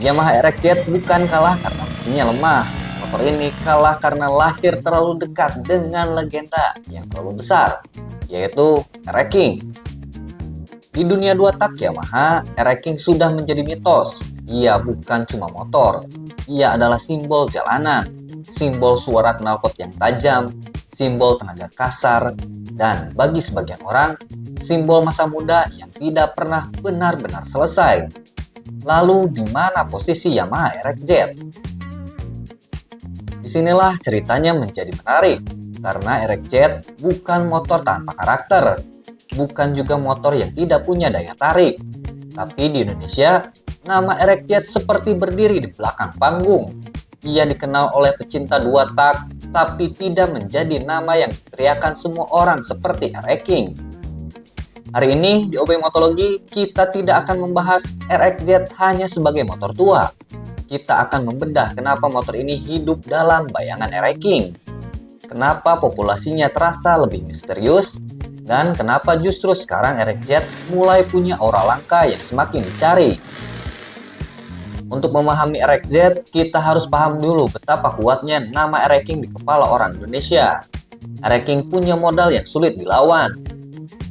Yamaha RX-Z bukan kalah karena mesinnya lemah. Motor ini kalah karena lahir terlalu dekat dengan legenda yang terlalu besar, yaitu RX King. Di dunia dua tak Yamaha, RX King sudah menjadi mitos. Ia bukan cuma motor, ia adalah simbol jalanan, simbol suara knalpot yang tajam, simbol tenaga kasar, dan bagi sebagian orang, simbol masa muda yang tidak pernah benar-benar selesai. Lalu di mana posisi Yamaha RX-Z? Disinilah ceritanya menjadi menarik, karena RX-Z bukan motor tanpa karakter, bukan juga motor yang tidak punya daya tarik. Tapi di Indonesia, nama RX-Z seperti berdiri di belakang panggung. Ia dikenal oleh pecinta dua tak, tapi tidak menjadi nama yang diteriakan semua orang seperti RX King. Hari ini di OB Motologi, kita tidak akan membahas RX-Z hanya sebagai motor tua. Kita akan membedah kenapa motor ini hidup dalam bayangan RX King. Kenapa populasinya terasa lebih misterius, dan kenapa justru sekarang RX-Z mulai punya aura langka yang semakin dicari. Untuk memahami RX-Z, kita harus paham dulu betapa kuatnya nama RX King di kepala orang Indonesia. RX King punya modal yang sulit dilawan.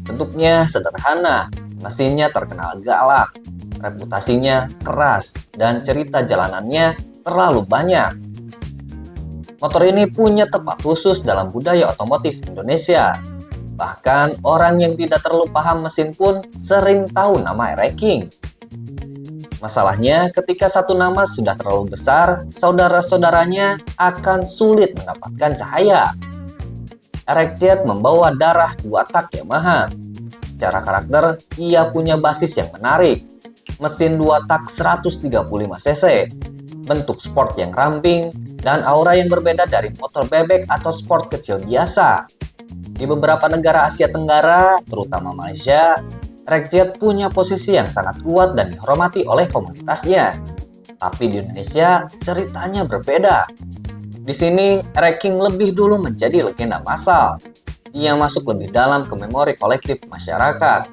Bentuknya sederhana, mesinnya terkenal galak, reputasinya keras, dan cerita jalanannya terlalu banyak. Motor ini punya tempat khusus dalam budaya otomotif Indonesia. Bahkan orang yang tidak terlalu paham mesin pun sering tahu nama RX King. Masalahnya, ketika satu nama sudah terlalu besar, saudara-saudaranya akan sulit mendapatkan cahaya. RX-Z membawa darah dua tak Yamaha. Secara karakter, ia punya basis yang menarik. Mesin dua tak 135 cc, bentuk sport yang ramping, dan aura yang berbeda dari motor bebek atau sport kecil biasa. Di beberapa negara Asia Tenggara, terutama Malaysia, RX-Z punya posisi yang sangat kuat dan dihormati oleh komunitasnya. Tapi di Indonesia, ceritanya berbeda. Di sini, RX King lebih dulu menjadi legenda massal. Ia masuk lebih dalam ke memori kolektif masyarakat.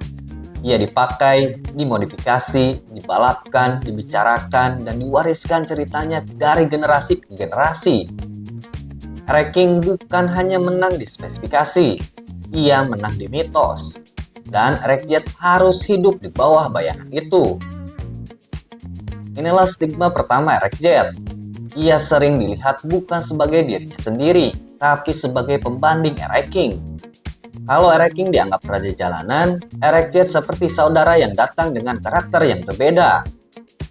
Ia dipakai, dimodifikasi, dibalapkan, dibicarakan, dan diwariskan ceritanya dari generasi ke generasi. RX King bukan hanya menang di spesifikasi, ia menang di mitos. Dan RX-Z harus hidup di bawah bayangan itu. Inilah stigma pertama RX-Z. Ia sering dilihat bukan sebagai dirinya sendiri, tapi sebagai pembanding RX King. Kalau RX King dianggap raja jalanan, RX-Z seperti saudara yang datang dengan karakter yang berbeda,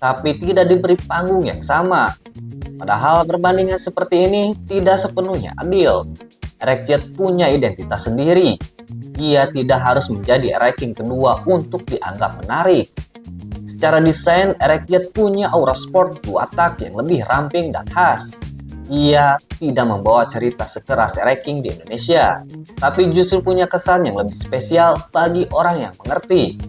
tapi tidak diberi panggung yang sama. Padahal perbandingan seperti ini tidak sepenuhnya adil. RX-Z punya identitas sendiri. Ia tidak harus menjadi RX King kedua untuk dianggap menarik. Secara desain, RX-Z punya aura sport dua tak yang lebih ramping dan khas. Ia tidak membawa cerita sekeras RX King di Indonesia, tapi justru punya kesan yang lebih spesial bagi orang yang mengerti.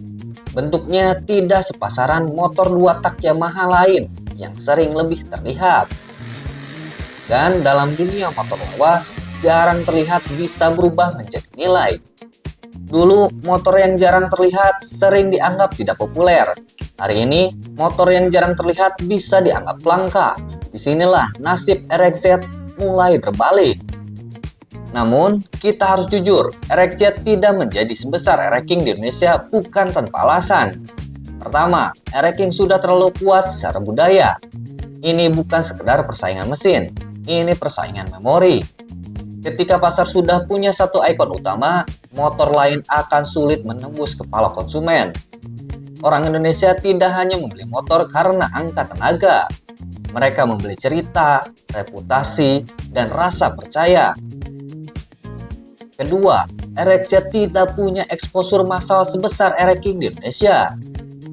Bentuknya tidak sepasaran motor dua tak Yamaha lain yang sering lebih terlihat. Dan dalam dunia motor lawas, jarang terlihat bisa berubah menjadi nilai. Dulu, motor yang jarang terlihat sering dianggap tidak populer. Hari ini, motor yang jarang terlihat bisa dianggap langka. Disinilah nasib RX-Z mulai berbalik. Namun, kita harus jujur, RX-Z tidak menjadi sebesar RX King di Indonesia bukan tanpa alasan. Pertama, RX King sudah terlalu kuat secara budaya. Ini bukan sekedar persaingan mesin, ini persaingan memori. Ketika pasar sudah punya satu ikon utama, motor lain akan sulit menembus kepala konsumen. Orang Indonesia tidak hanya membeli motor karena angka tenaga. Mereka membeli cerita, reputasi, dan rasa percaya. Kedua, RX-Z tidak punya eksposur massal sebesar RX King di Indonesia.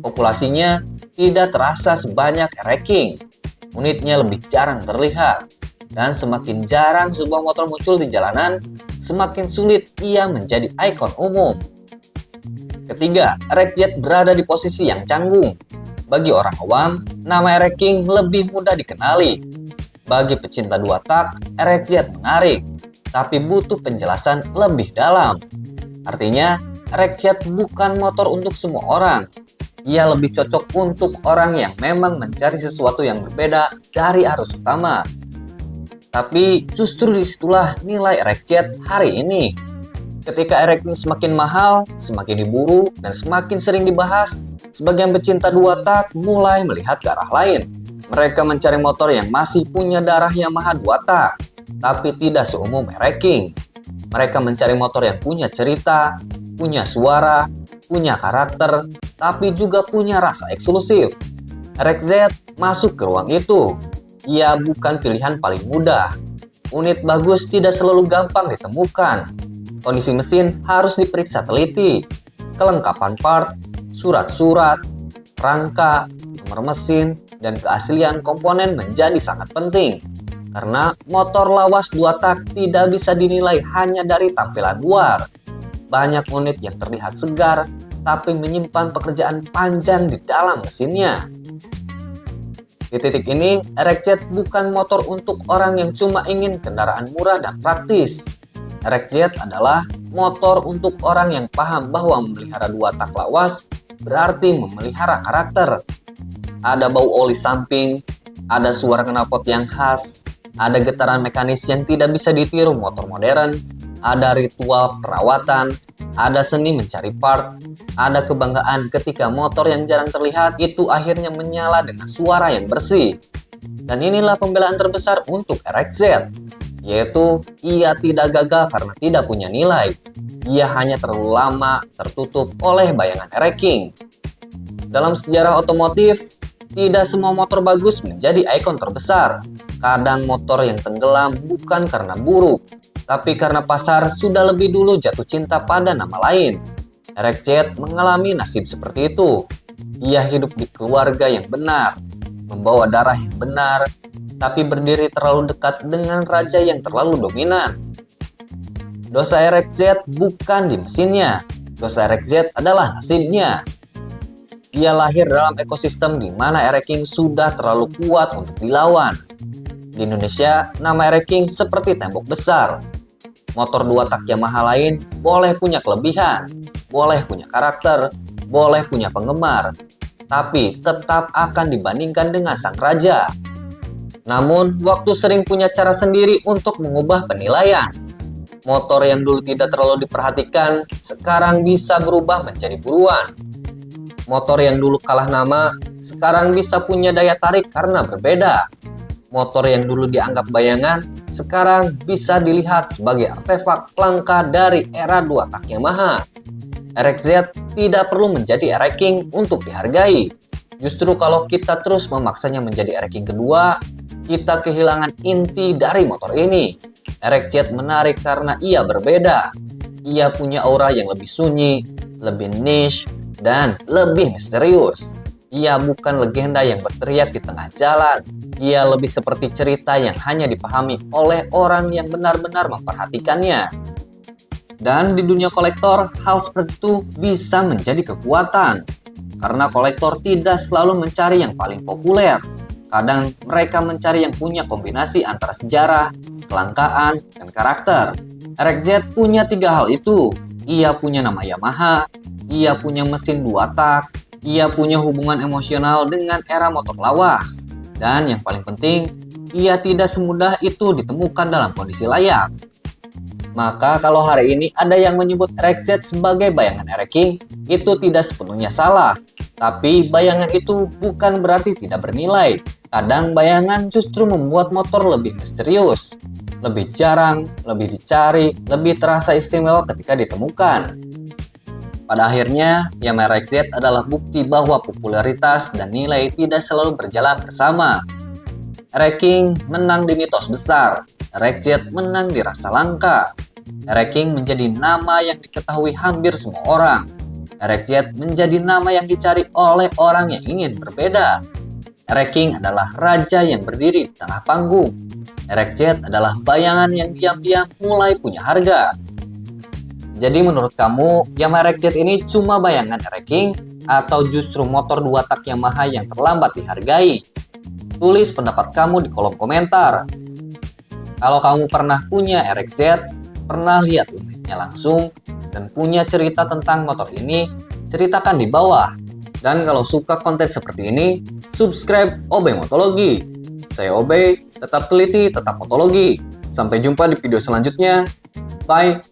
Populasinya tidak terasa sebanyak RX King. Unitnya lebih jarang terlihat. Dan semakin jarang sebuah motor muncul di jalanan, semakin sulit ia menjadi ikon umum. Ketiga, RX-Z berada di posisi yang canggung. Bagi orang awam, nama RX King lebih mudah dikenali. Bagi pecinta dua tak, RX-Z menarik, tapi butuh penjelasan lebih dalam. Artinya, RX-Z bukan motor untuk semua orang. Ia lebih cocok untuk orang yang memang mencari sesuatu yang berbeda dari arus utama. Tapi justru disitulah nilai ErekJet hari ini. Ketika Erek ini semakin mahal, semakin diburu, dan semakin sering dibahas, sebagian pecinta dua tak mulai melihat ke arah lain. Mereka mencari motor yang masih punya darah Yamaha dua tak, tapi tidak seumum Erek King. Mereka mencari motor yang punya cerita, punya suara, punya karakter, tapi juga punya rasa eksklusif. ErekZ masuk ke ruang itu. Ia bukan pilihan paling mudah. Unit bagus tidak selalu gampang ditemukan. Kondisi mesin harus diperiksa teliti. Kelengkapan part, surat-surat, rangka, nomor mesin, dan keaslian komponen menjadi sangat penting. Karena motor lawas dua tak tidak bisa dinilai hanya dari tampilan luar. Banyak unit yang terlihat segar, tapi menyimpan pekerjaan panjang di dalam mesinnya. Di titik ini, ErekJet bukan motor untuk orang yang cuma ingin kendaraan murah dan praktis. ErekJet adalah motor untuk orang yang paham bahwa memelihara dua tak lawas berarti memelihara karakter. Ada bau oli samping, ada suara knalpot yang khas, ada getaran mekanis yang tidak bisa ditiru motor modern, ada ritual perawatan, ada seni mencari part, ada kebanggaan ketika motor yang jarang terlihat itu akhirnya menyala dengan suara yang bersih. Dan inilah pembelaan terbesar untuk ErekZ, yaitu ia tidak gagal karena tidak punya nilai. Ia hanya terlalu lama tertutup oleh bayangan Erek King. Dalam sejarah otomotif, tidak semua motor bagus menjadi ikon terbesar. Kadang motor yang tenggelam bukan karena buruk, tapi karena pasar sudah lebih dulu jatuh cinta pada nama lain. ErekZ mengalami nasib seperti itu. Ia hidup di keluarga yang benar, membawa darah yang benar, tapi berdiri terlalu dekat dengan raja yang terlalu dominan. Dosa ErekZ bukan di mesinnya. Dosa ErekZ adalah nasibnya. Ia lahir dalam ekosistem di mana Erek King sudah terlalu kuat untuk dilawan. Di Indonesia, nama Erek King seperti tembok besar. Motor dua tak Yamaha lain boleh punya kelebihan, boleh punya karakter, boleh punya penggemar, tapi tetap akan dibandingkan dengan sang raja. Namun, waktu sering punya cara sendiri untuk mengubah penilaian. Motor yang dulu tidak terlalu diperhatikan, sekarang bisa berubah menjadi buruan. Motor yang dulu kalah nama, sekarang bisa punya daya tarik karena berbeda. Motor yang dulu dianggap bayangan, sekarang bisa dilihat sebagai artefak langka dari era dua tak Yamaha. ErekZ tidak perlu menjadi Erek King untuk dihargai. Justru kalau kita terus memaksanya menjadi Erek King kedua, kita kehilangan inti dari motor ini. ErekZ menarik karena ia berbeda. Ia punya aura yang lebih sunyi, lebih niche, dan lebih misterius. Ia bukan legenda yang berteriak di tengah jalan. Ia lebih seperti cerita yang hanya dipahami oleh orang yang benar-benar memperhatikannya. Dan di dunia kolektor, hal seperti itu bisa menjadi kekuatan. Karena kolektor tidak selalu mencari yang paling populer. Kadang mereka mencari yang punya kombinasi antara sejarah, kelangkaan, dan karakter. ErekZ punya tiga hal itu. Ia punya nama Yamaha, ia punya mesin dua tak, ia punya hubungan emosional dengan era motor lawas. Dan yang paling penting, ia tidak semudah itu ditemukan dalam kondisi layak. Maka kalau hari ini ada yang menyebut ErekZ sebagai bayangan Erek King, itu tidak sepenuhnya salah. Tapi bayangan itu bukan berarti tidak bernilai. Kadang bayangan justru membuat motor lebih misterius, lebih jarang, lebih dicari, lebih terasa istimewa ketika ditemukan. Pada akhirnya, Yamaha ErekZ adalah bukti bahwa popularitas dan nilai tidak selalu berjalan bersama. Erek King menang di mitos besar, ErekZ menang di rasa langka. Erek King menjadi nama yang diketahui hampir semua orang. ErekZ menjadi nama yang dicari oleh orang yang ingin berbeda. Erek King adalah raja yang berdiri di tengah panggung. ErekZ adalah bayangan yang diam-diam mulai punya harga. Jadi menurut kamu, Yamaha ErekZ ini cuma bayangan Erek King atau justru motor dua tak Yamaha yang terlambat dihargai? Tulis pendapat kamu di kolom komentar. Kalau kamu pernah punya ErekZ, pernah lihat unitnya langsung, dan punya cerita tentang motor ini, ceritakan di bawah. Dan kalau suka konten seperti ini, subscribe Obey Motologi. Saya Obey, tetap teliti, tetap motologi. Sampai jumpa di video selanjutnya. Bye!